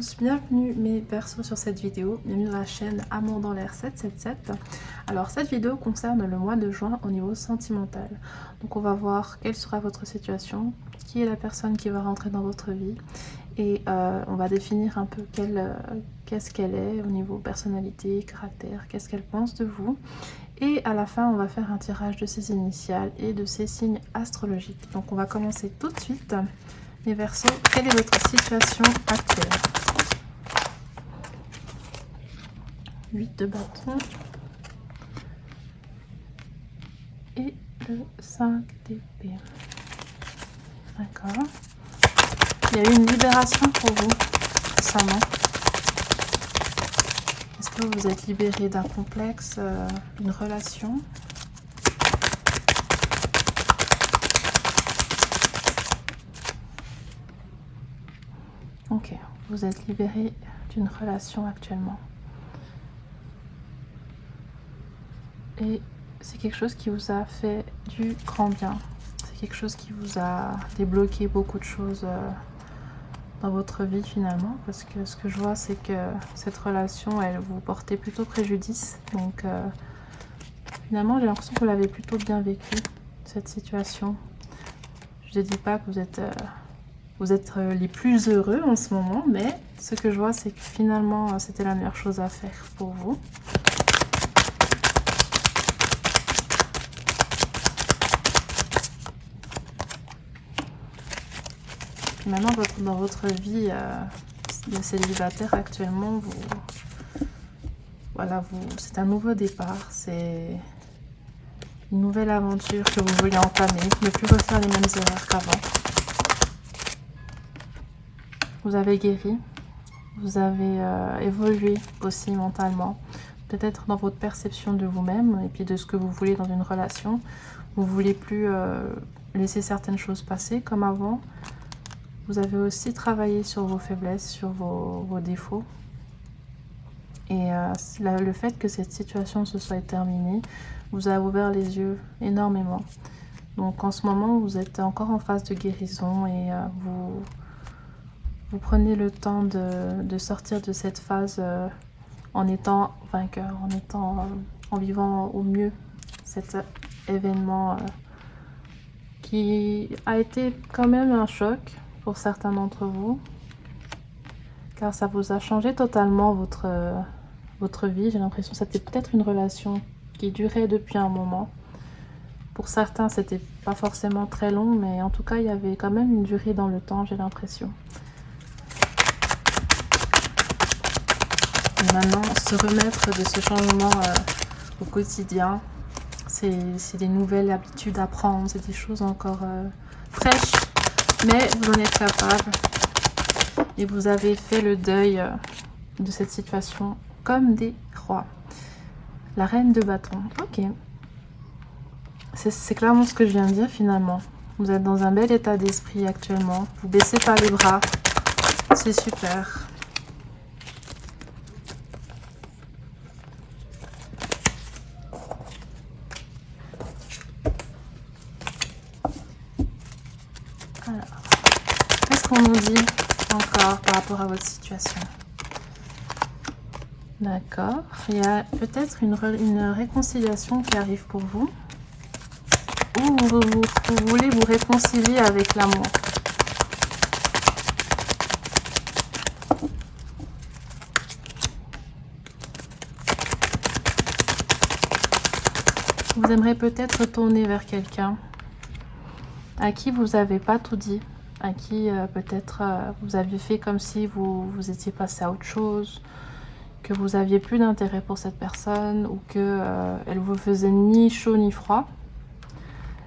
tous, bienvenue mes Verseaux sur cette vidéo, bienvenue dans la chaîne Amour dans l'air 777. Alors cette vidéo concerne le mois de juin au niveau sentimental. Donc on va voir quelle sera votre situation, qui est la personne qui va rentrer dans votre vie et on va définir un peu qu'est-ce qu'elle est au niveau personnalité, caractère, qu'est-ce qu'elle pense de vous. Et à la fin on va faire un tirage de ses initiales et de ses signes astrologiques. Donc on va commencer tout de suite. Les Verseaux, quelle est votre situation actuelle? 8 de bâton et le 5 d'épée. D'accord. Il y a eu une libération pour vous récemment. Est-ce que vous êtes libéré d'un complexe, d'une relation? Ok, vous êtes libéré d'une relation actuellement. Et c'est quelque chose qui vous a fait du grand bien. C'est quelque chose qui vous a débloqué beaucoup de choses dans votre vie finalement. Parce que ce que je vois, c'est que cette relation, elle vous portait plutôt préjudice. Donc finalement, j'ai l'impression que vous l'avez plutôt bien vécu, cette situation. Je ne dis pas que vous êtes les plus heureux en ce moment, mais ce que je vois, c'est que finalement, c'était la meilleure chose à faire pour vous. Puis maintenant, dans votre vie de célibataire actuellement, c'est un nouveau départ, c'est une nouvelle aventure que vous voulez entamer, ne plus refaire les mêmes erreurs qu'avant. Vous avez guéri, vous avez évolué aussi mentalement, peut-être dans votre perception de vous-même et puis de ce que vous voulez dans une relation. Vous ne voulez plus laisser certaines choses passer comme avant. Vous avez aussi travaillé sur vos faiblesses, sur vos défauts. Et le fait que cette situation se soit terminée vous a ouvert les yeux énormément. Donc en ce moment, vous êtes encore en phase de guérison et vous prenez le temps de sortir de cette phase en étant vainqueur, en vivant au mieux cet événement qui a été quand même un choc pour certains d'entre vous, car ça vous a changé totalement votre vie. J'ai l'impression que c'était peut-être une relation qui durait depuis un moment. Pour certains, c'était pas forcément très long, mais en tout cas, il y avait quand même une durée dans le temps, j'ai l'impression. Et maintenant, se remettre de ce changement au quotidien, c'est des nouvelles habitudes à prendre, c'est des choses encore fraîches, mais vous en êtes capable. Et vous avez fait le deuil de cette situation comme des rois. La reine de bâton, ok. C'est clairement ce que je viens de dire finalement. Vous êtes dans un bel état d'esprit actuellement. Vous baissez pas les bras. C'est super. Alors, qu'est-ce qu'on nous dit encore par rapport à votre situation? D'accord. Il y a peut-être une réconciliation qui arrive pour vous. Ou vous voulez vous réconcilier avec l'amour. Vous aimeriez peut-être retourner vers quelqu'un à qui vous n'avez pas tout dit, à qui peut-être vous aviez fait comme si vous étiez passé à autre chose, que vous aviez plus d'intérêt pour cette personne ou que elle vous faisait ni chaud ni froid,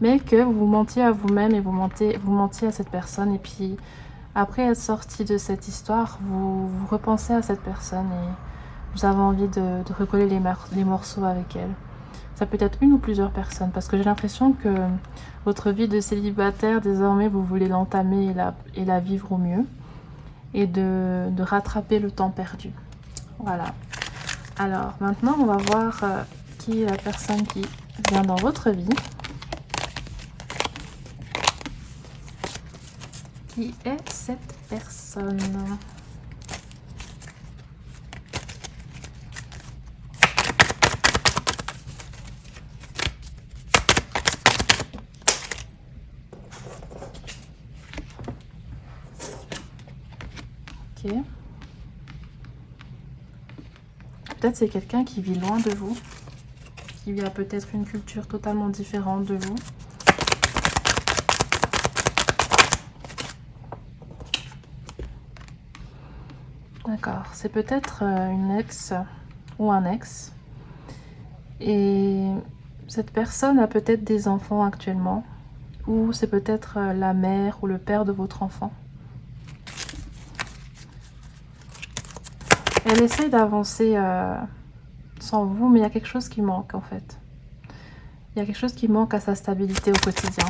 mais que vous mentiez à vous-même et vous mentiez à cette personne, et puis après être sorti de cette histoire, vous repensez à cette personne et vous avez envie de recoller les morceaux avec elle. Ça peut être une ou plusieurs personnes, parce que j'ai l'impression que votre vie de célibataire, désormais, vous voulez l'entamer et la vivre au mieux, et de rattraper le temps perdu. Voilà. Alors, maintenant, on va voir qui est la personne qui vient dans votre vie. Qui est cette personne? Ok. Peut-être c'est quelqu'un qui vit loin de vous, qui a peut-être une culture totalement différente de vous. D'accord, c'est peut-être une ex ou un ex. Et cette personne a peut-être des enfants actuellement, ou c'est peut-être la mère ou le père de votre enfant. Elle essaye d'avancer sans vous, mais il y a quelque chose qui manque en fait. Il y a quelque chose qui manque à sa stabilité au quotidien.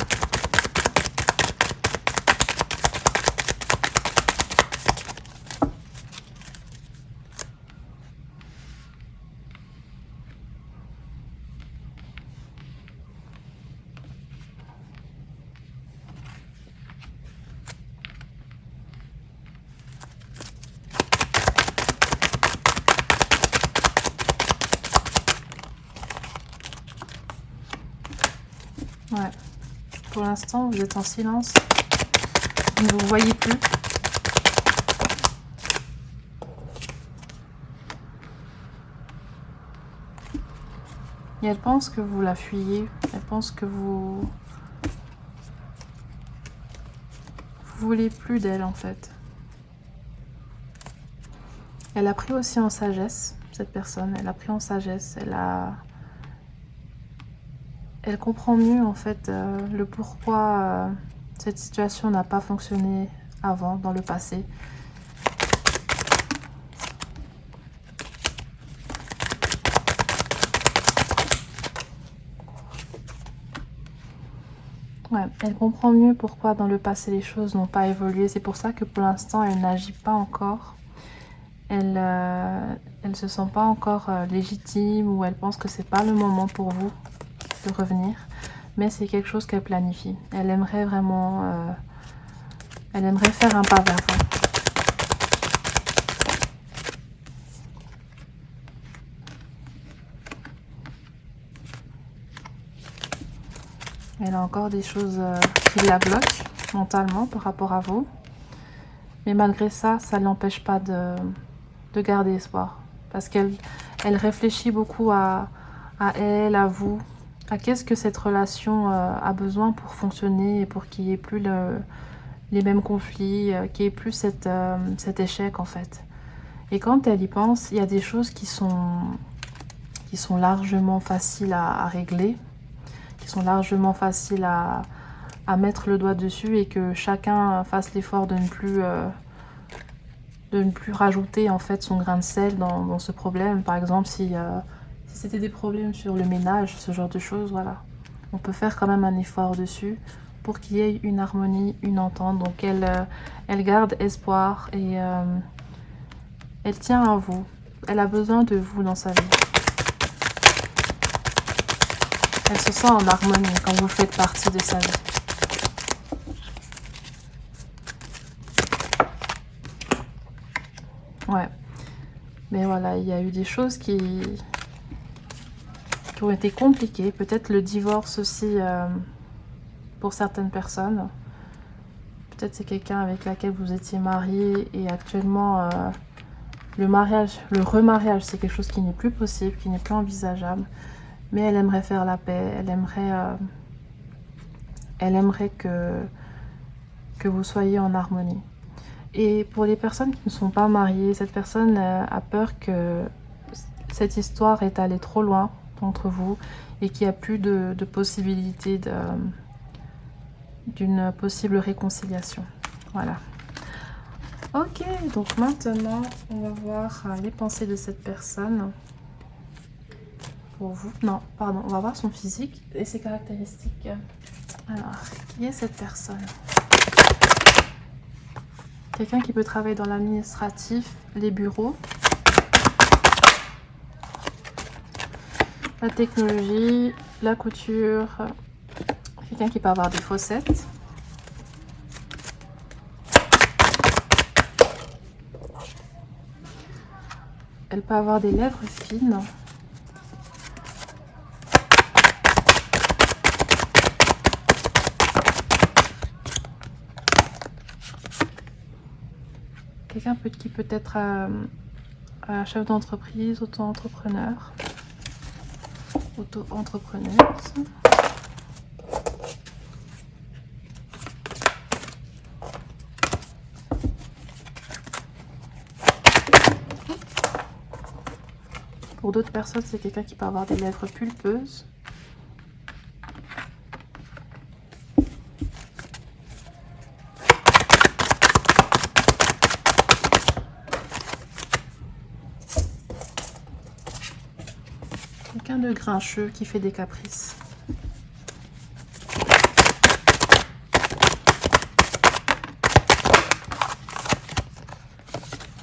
Ouais. Pour l'instant, vous êtes en silence. Vous ne vous voyez plus. Et elle pense que vous la fuyez. Elle pense que vous voulez plus d'elle en fait. Elle a pris aussi en sagesse, cette personne. Elle a pris en sagesse. Elle comprend mieux en fait le pourquoi cette situation n'a pas fonctionné avant, dans le passé. Ouais, elle comprend mieux pourquoi dans le passé les choses n'ont pas évolué. C'est pour ça que pour l'instant elle n'agit pas encore. Elle se sent pas encore légitime, ou elle pense que c'est pas le moment pour vous de revenir. Mais c'est quelque chose qu'elle planifie. Elle aimerait vraiment... elle aimerait faire un pas vers vous. Elle a encore des choses qui la bloquent mentalement par rapport à vous. Mais malgré ça, ça ne l'empêche pas de garder espoir. Parce qu'elle réfléchit beaucoup à elle, à vous, à qu'est-ce que cette relation a besoin pour fonctionner et pour qu'il n'y ait plus les mêmes conflits, qu'il n'y ait plus cet échec en fait. Et quand elle y pense, il y a des choses qui sont largement faciles à régler, qui sont largement faciles à mettre le doigt dessus, et que chacun fasse l'effort de ne plus rajouter en fait son grain de sel dans ce problème. Par exemple, si c'était des problèmes sur le ménage, ce genre de choses, voilà. On peut faire quand même un effort dessus pour qu'il y ait une harmonie, une entente. Donc elle garde espoir et elle tient à vous. Elle a besoin de vous dans sa vie. Elle se sent en harmonie quand vous faites partie de sa vie. Ouais. Mais voilà, il y a eu des choses qui ont été compliquées. Peut-être le divorce aussi pour certaines personnes. Peut-être c'est quelqu'un avec laquelle vous étiez marié et actuellement le remariage, c'est quelque chose qui n'est plus possible, qui n'est plus envisageable. Mais elle aimerait faire la paix, elle aimerait que vous soyez en harmonie. Et pour les personnes qui ne sont pas mariées, cette personne a peur que cette histoire est allée trop loin entre vous et qu'il n'y a plus de possibilité d'une possible réconciliation. Voilà. Ok, donc maintenant, on va voir les pensées de cette personne. Pour vous. Non, pardon, on va voir son physique et ses caractéristiques. Alors, qui est cette personne? Quelqu'un qui peut travailler dans l'administratif, les bureaux, la technologie, la couture, quelqu'un qui peut avoir des fossettes. Elle peut avoir des lèvres fines. Quelqu'un qui peut être chef d'entreprise, auto-entrepreneur. Auto-entrepreneuse. Pour d'autres personnes, c'est quelqu'un qui peut avoir des lèvres pulpeuses. Quelqu'un de grincheux qui fait des caprices.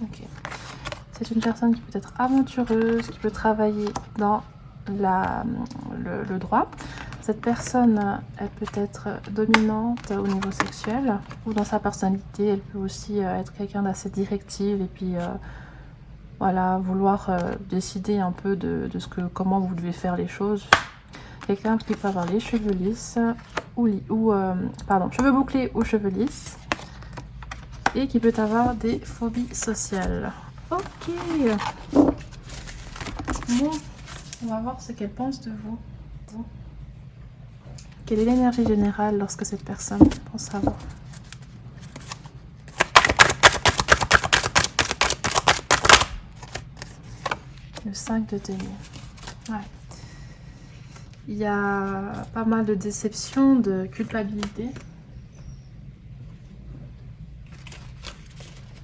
Ok. C'est une personne qui peut être aventureuse, qui peut travailler dans le droit. Cette personne, elle peut être dominante au niveau sexuel ou dans sa personnalité. Elle peut aussi être quelqu'un d'assez directive et puis voilà, vouloir décider un peu de comment vous devez faire les choses. Quelqu'un qui peut avoir les cheveux lisses cheveux bouclés ou cheveux lisses et qui peut avoir des phobies sociales. Ok. Bon, on va voir ce qu'elle pense de vous. Quelle est l'énergie générale lorsque cette personne pense à vous? Le 5 de denier. Ouais. Il y a pas mal de déception, de culpabilité.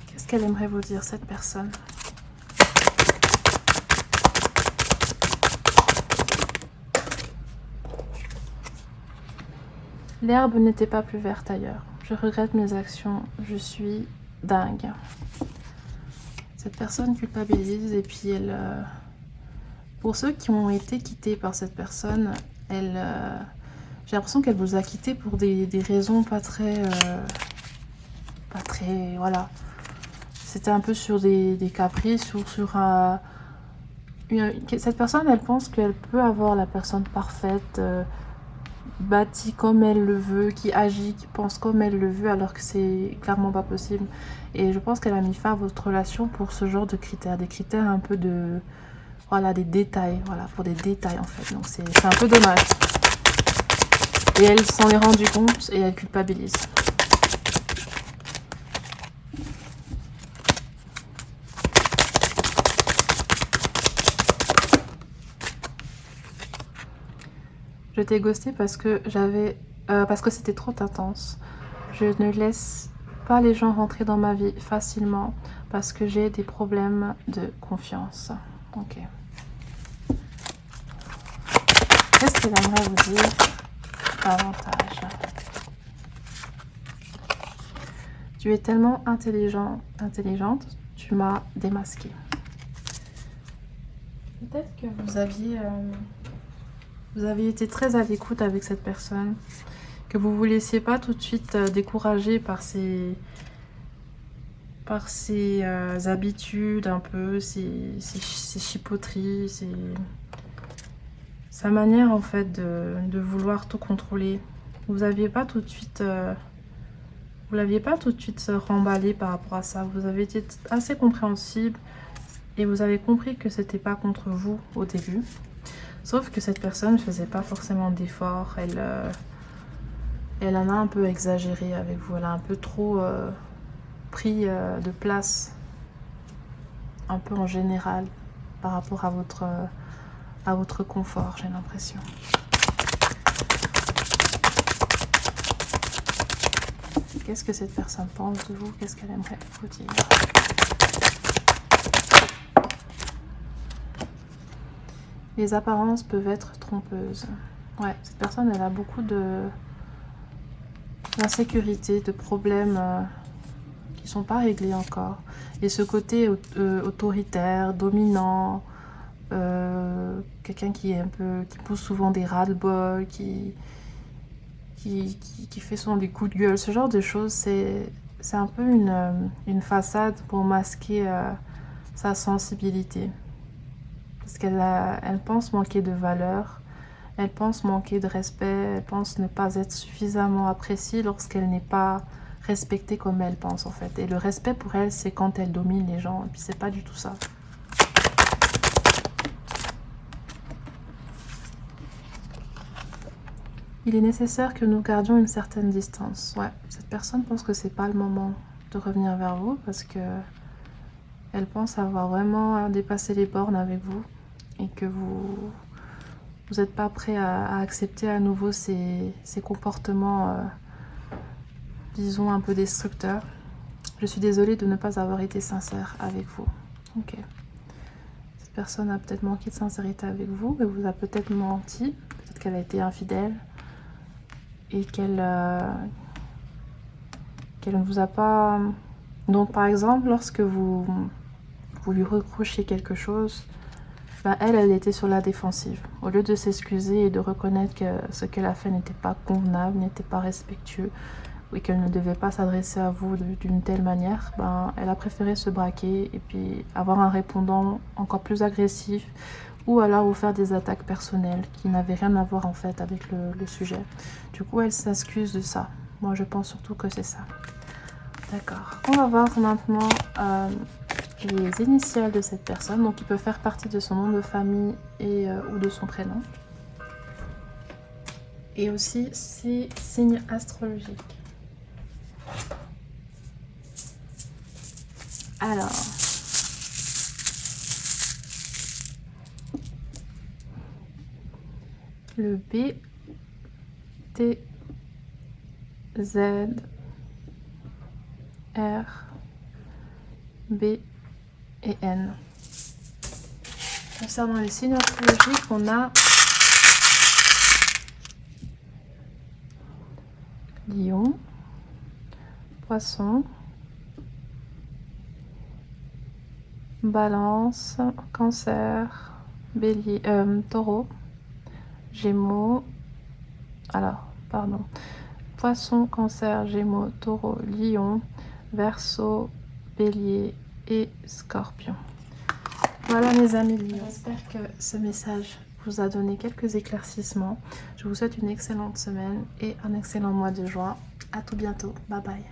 Qu'est-ce qu'elle aimerait vous dire, cette personne? L'herbe n'était pas plus verte ailleurs. Je regrette mes actions. Je suis dingue. Cette personne culpabilise et puis elle... pour ceux qui ont été quittés par cette personne, j'ai l'impression qu'elle vous a quitté pour des raisons pas très... voilà. C'était un peu sur des caprices ou sur un... Cette personne, elle pense qu'elle peut avoir la personne parfaite, bâtie comme elle le veut, qui agit, qui pense comme elle le veut, alors que c'est clairement pas possible. Et je pense qu'elle a mis fin à votre relation pour ce genre de critères, des critères un peu de... Voilà, des détails, voilà, pour des détails en fait. Donc c'est un peu dommage. Et elle s'en est rendue compte et elle culpabilise. Je t'ai ghosté parce que c'était trop intense. Je ne laisse pas les gens rentrer dans ma vie facilement parce que j'ai des problèmes de confiance. Ok. Qu'est-ce qu'elle aimerait vous dire davantage? Tu es tellement intelligente, tu m'as démasqué. Peut-être que vous aviez été très à l'écoute avec cette personne, que vous ne vous laissiez pas tout de suite décourager par ses habitudes un peu, ses chipoteries, sa manière en fait de vouloir tout contrôler. Vous l'aviez pas tout de suite remballé par rapport à ça. Vous avez été assez compréhensible et vous avez compris que c'était pas contre vous au début. Sauf que cette personne ne faisait pas forcément d'efforts. Elle en a un peu exagéré avec vous. Elle a un peu trop pris de place, un peu en général, par rapport à votre confort, j'ai l'impression. Qu'est-ce que cette personne pense de vous? Qu'est-ce qu'elle aimerait vous dire? Les apparences peuvent être trompeuses. Ouais, cette personne, elle a beaucoup d'insécurité, de problèmes qui ne sont pas réglés encore. Et ce côté autoritaire, dominant, quelqu'un qui pousse souvent des ras-le-bol, qui fait souvent des coups de gueule, ce genre de choses, c'est un peu une façade pour masquer sa sensibilité. Parce qu'elle pense manquer de valeur, elle pense manquer de respect, elle pense ne pas être suffisamment appréciée lorsqu'elle n'est pas respecter comme elle pense en fait. Et le respect pour elle, c'est quand elle domine les gens. Et puis c'est pas du tout ça. Il est nécessaire que nous gardions une certaine distance. Ouais, cette personne pense que c'est pas le moment de revenir vers vous parce que elle pense avoir vraiment dépassé les bornes avec vous et que vous n'êtes pas prêt à accepter à nouveau ces comportements, disons, un peu destructeurs. Je suis désolée de ne pas avoir été sincère avec vous. Ok. Cette personne a peut-être manqué de sincérité avec vous, elle vous a peut-être menti, peut-être qu'elle a été infidèle et qu'elle ne vous a pas... Donc par exemple, lorsque vous lui reprochez quelque chose, ben elle était sur la défensive. Au lieu de s'excuser et de reconnaître que ce qu'elle a fait n'était pas convenable, n'était pas respectueux, et qu'elle ne devait pas s'adresser à vous d'une telle manière, ben, elle a préféré se braquer et puis avoir un répondant encore plus agressif ou alors vous faire des attaques personnelles qui n'avaient rien à voir en fait avec le sujet. Du coup, elle s'excuse de ça. Moi, je pense surtout que c'est ça. D'accord. On va voir maintenant les initiales de cette personne. Donc, il peut faire partie de son nom de famille et, ou de son prénom. Et aussi ses signes astrologiques. Alors, le B, T, Z, R, B et N. Concernant les signes astrologiques, on a Lion, Poisson, Balance, Cancer, Bélier, Taureau, Gémeaux, Poisson, Cancer, Gémeaux, Taureau, Lion, Verseau, Bélier et Scorpion. Voilà mes amis Lions, j'espère que ce message vous a donné quelques éclaircissements. Je vous souhaite une excellente semaine et un excellent mois de juin. À tout bientôt, bye bye.